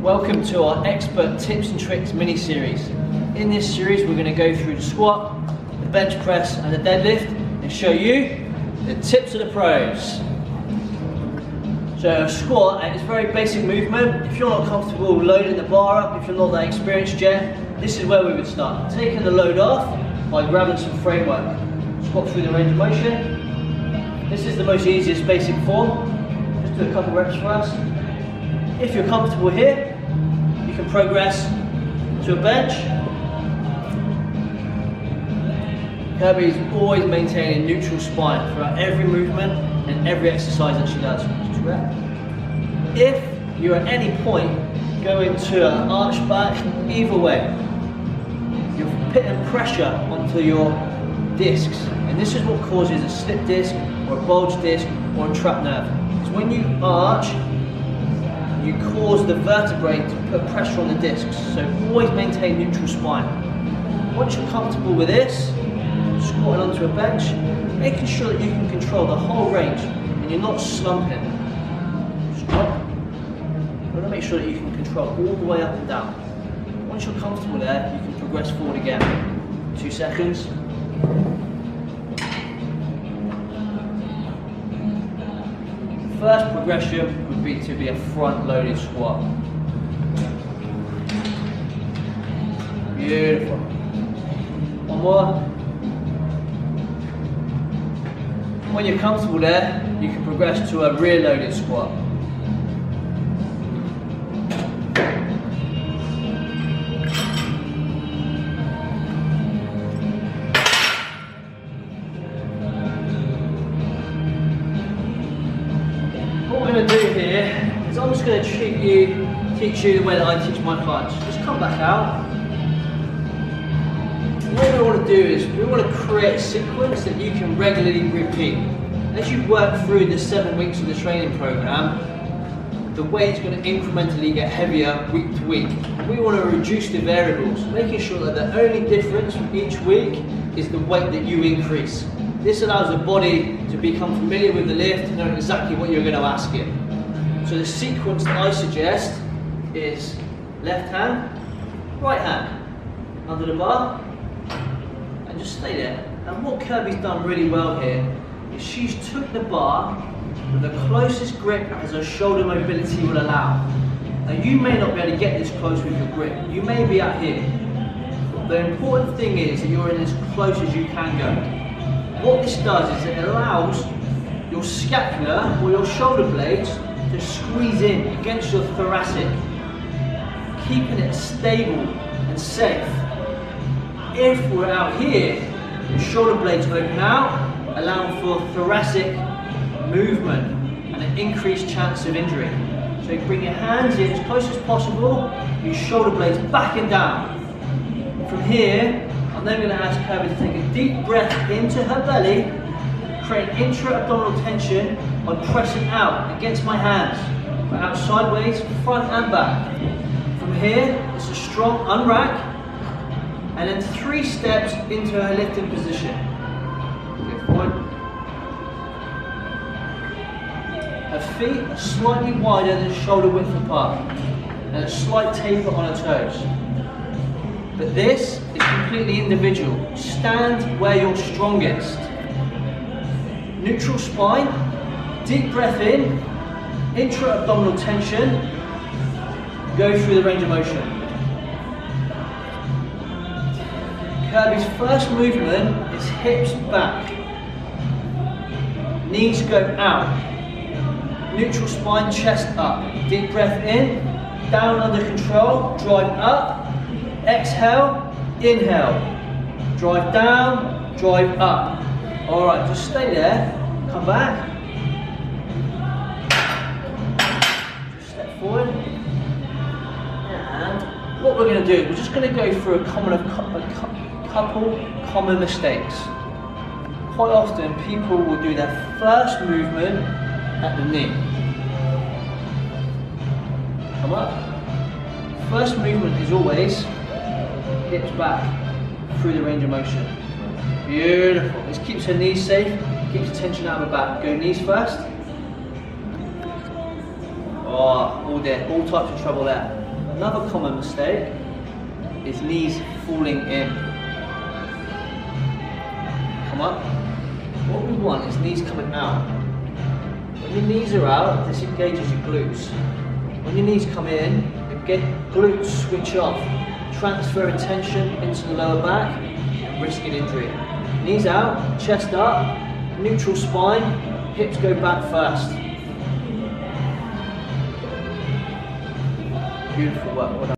Welcome to our Expert Tips and Tricks mini-series. In this series we're going to go through the squat, the bench press and the deadlift and show you the tips of the pros. So a squat, and it's a very basic movement. If you're not comfortable loading the bar up, if you're not that experienced yet, this is where we would start. Taking the load off by grabbing some framework. Squat through the range of motion. This is the most easiest basic form. Just do a couple reps for us. If you're comfortable here, you can progress to a bench. Kirby's always maintaining neutral spine throughout every movement and every exercise that she does. If you're at any point going to an arch back, either way, you're putting pressure onto your discs, and this is what causes a slip disc or a bulge disc or a trapped nerve. Because when you arch, you cause the vertebrae to put pressure on the discs, so always maintain neutral spine. Once you're comfortable with this, squatting onto a bench, making sure that you can control the whole range and you're not slumping. Stop. You want to make sure that you can control all the way up and down. Once you're comfortable there, you can progress forward again. 2 seconds. First progression would be to be a front-loaded squat. Beautiful. One more. When you're comfortable there, you can progress to a rear-loaded squat. What we're going to do here is I'm just going to teach you the way that I teach my clients. Just come back out. What we want to do is we want to create a sequence that you can regularly repeat. As you work through the 7 weeks of the training program, the weight's going to incrementally get heavier week to week. We want to reduce the variables, making sure that the only difference from each week is the weight that you increase. This allows the body to become familiar with the lift and know exactly what you're going to ask it. So the sequence that I suggest is left hand, right hand, under the bar, and just stay there. And what Kirby's done really well here is she's took the bar with the closest grip as her shoulder mobility will allow. Now you may not be able to get this close with your grip. You may be at here. The important thing is that you're in as close as you can go. What this does is it allows your scapula or your shoulder blades to squeeze in against your thoracic, keeping it stable and safe. If we're out here, the shoulder blades open out, allowing for thoracic movement and an increased chance of injury. So you bring your hands in as close as possible, your shoulder blades back and down. From here, I'm then going to ask Kirby to take a deep breath into her belly, create intra-abdominal tension by pressing out against my hands. We're out sideways, front and back. From here, it's a strong unrack, and then 3 steps into her lifting position. Go forward. Her feet are slightly wider than shoulder width apart, and a slight taper on her toes. But this is completely individual. Stand where you're strongest. Neutral spine, deep breath in, intra-abdominal tension, go through the range of motion. Kirby's first movement is hips back. Knees go out. Neutral spine, chest up. Deep breath in, down under control, drive up. Exhale, inhale, drive down, drive up. Alright, just stay there, come back, just step forward, and what we're going to do, we're just going to go through a couple common mistakes. Quite often people will do their first movement at the knee. Come up. First movement is always hips back through the range of motion. Beautiful. This keeps her knees safe, keeps the tension out of her back. Go knees first. Oh, all types of trouble there. Another common mistake is knees falling in. Come up. What we want is knees coming out. When your knees are out, this engages your glutes. When your knees come in, glutes switch off, transferring tension into the lower back, risking injury. Knees out, chest up, neutral spine, hips go back first. Beautiful work. Well done.